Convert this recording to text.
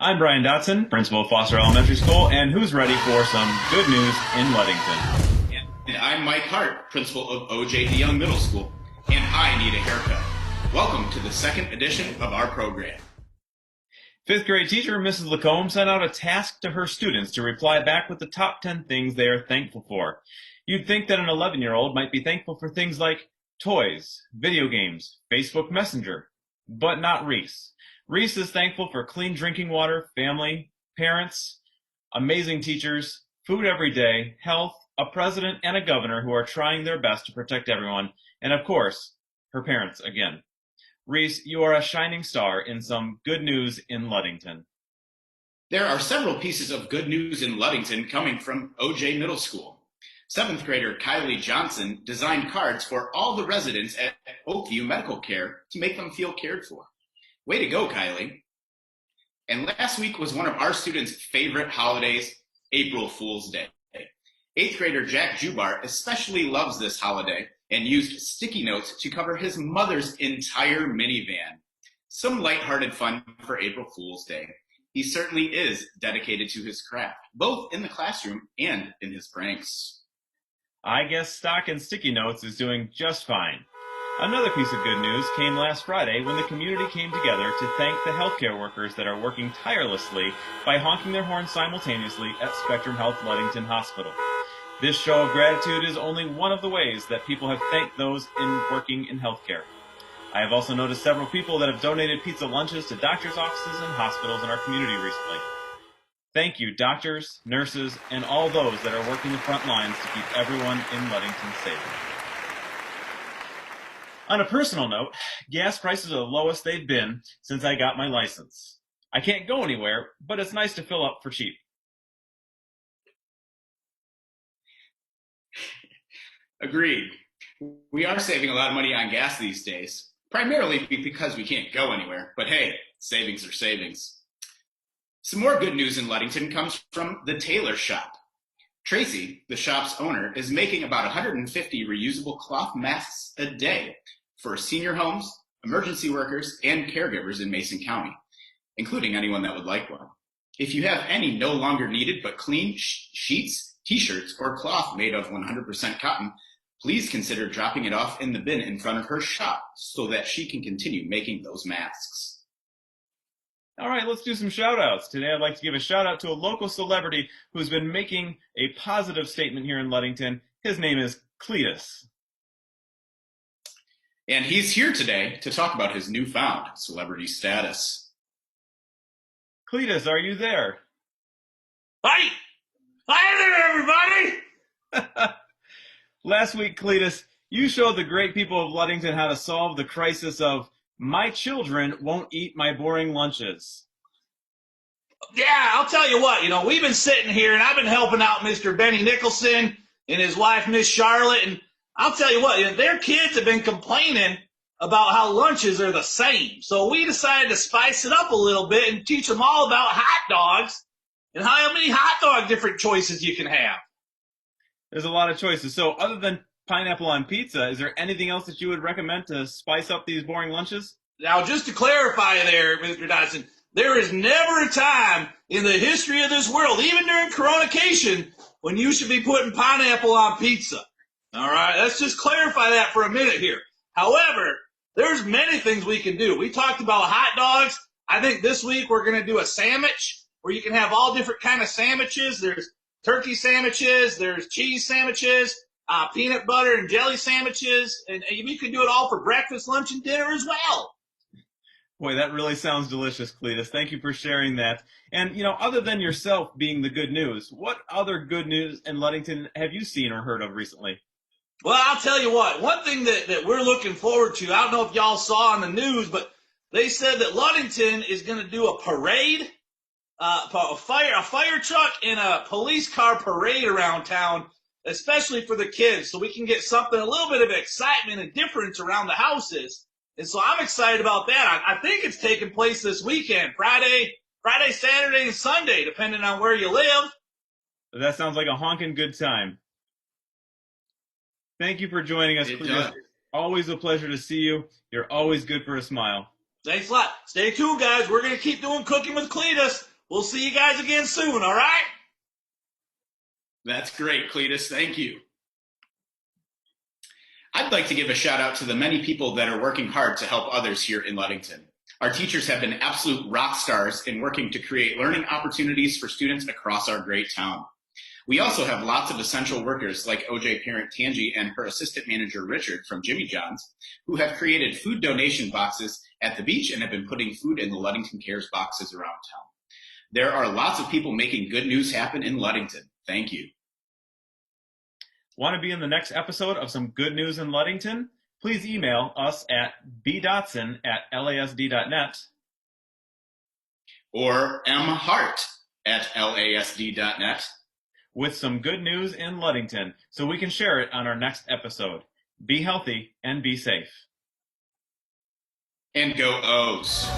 I'm Brian Dotson, principal of Foster Elementary School, and who's ready for some good news in Ludington? And I'm Mike Hart, principal of O.J. DeYoung Middle School, and I need a haircut. Welcome to the second edition of our program. Fifth grade teacher Mrs. Lacombe sent out a task to her students to reply back with the top 10 things they are thankful for. You'd think that an 11-year-old might be thankful for things like toys, video games, Facebook Messenger, but not Reese. Reese is thankful for clean drinking water, family, parents, amazing teachers, food every day, health, a president and a governor who are trying their best to protect everyone, and of course, her parents again. Reese, you are a shining star in some good news in Ludington. There are several pieces of good news in Ludington coming from O.J. Middle School. Seventh grader Kylie Johnson designed cards for all the residents at Oakview Medical Care to make them feel cared for. Way to go, Kylie. And last week was one of our students' favorite holidays, April Fool's Day. Eighth grader Jack Jubar especially loves this holiday and used sticky notes to cover his mother's entire minivan. Some lighthearted fun for April Fool's Day. He certainly is dedicated to his craft, both in the classroom and in his pranks. I guess stock and sticky notes is doing just fine. Another piece of good news came last Friday when the community came together to thank the healthcare workers that are working tirelessly by honking their horns simultaneously at Spectrum Health Ludington Hospital. This show of gratitude is only one of the ways that people have thanked those working in healthcare. I have also noticed several people that have donated pizza lunches to doctors' offices and hospitals in our community recently. Thank you, doctors, nurses, and all those that are working the front lines to keep everyone in Ludington safe. On a personal note, gas prices are the lowest they've been since I got my license. I can't go anywhere, but it's nice to fill up for cheap. Agreed. We are saving a lot of money on gas these days, primarily because we can't go anywhere. But hey, savings are savings. Some more good news in Ludington comes from the tailor shop. Tracy, the shop's owner, is making about 150 reusable cloth masks a day for senior homes, emergency workers, and caregivers in Mason County, including anyone that would like one. If you have any no longer needed but clean sheets, t-shirts, or cloth made of 100% cotton, please consider dropping it off in the bin in front of her shop so that she can continue making those masks. All right, let's do some shout-outs. Today I'd like to give a shout-out to a local celebrity who's been making a positive statement here in Ludington. His name is Cletus. And he's here today to talk about his newfound celebrity status. Cletus, are you there? Hi! Hi there, everybody! Last week, Cletus, you showed the great people of Ludington how to solve the crisis of my children won't eat my boring lunches. Yeah, I'll tell you what, we've been sitting here and I've been helping out Mr. Benny Nicholson and his wife, Miss Charlotte, and I'll tell you what, their kids have been complaining about how lunches are the same. So we decided to spice it up a little bit and teach them all about hot dogs and how many hot dog different choices you can have. There's a lot of choices. So other than pineapple on pizza, is there anything else that you would recommend to spice up these boring lunches? Now, just to clarify there, Mr. Dotson, there is never a time in the history of this world, even during coronation, when you should be putting pineapple on pizza. All right, let's just clarify that for a minute here. However, there's many things we can do. We talked about hot dogs. I think this week we're going to do a sandwich where you can have all different kind of sandwiches. There's turkey sandwiches, there's cheese sandwiches, peanut butter and jelly sandwiches, and you can do it all for breakfast, lunch, and dinner as well. Boy, that really sounds delicious, Cletus. Thank you for sharing that. And, other than yourself being the good news, what other good news in Ludington have you seen or heard of recently? Well, I'll tell you what, one thing that we're looking forward to, I don't know if y'all saw on the news, but they said that Ludington is going to do a parade, a fire truck and a police car parade around town, especially for the kids, so we can get something, a little bit of excitement and difference around the houses. And so I'm excited about that. I think it's taking place this weekend, Friday, Saturday, and Sunday, depending on where you live. That sounds like a honking good time. Thank you for joining us, Cletus. Always a pleasure to see you. You're always good for a smile. Thanks a lot. Stay tuned, guys. We're going to keep doing Cooking with Cletus. We'll see you guys again soon, all right? That's great, Cletus. Thank you. I'd like to give a shout out to the many people that are working hard to help others here in Ludington. Our teachers have been absolute rock stars in working to create learning opportunities for students across our great town. We also have lots of essential workers like OJ parent Tangi and her assistant manager Richard from Jimmy John's, who have created food donation boxes at the beach and have been putting food in the Ludington Cares boxes around town. There are lots of people making good news happen in Ludington. Thank you. Want to be in the next episode of Some Good News in Ludington? Please email us at bdotson@lasd.net or mhart@lasd.net with some good news in Ludington so we can share it on our next episode. Be healthy and be safe. And go O's.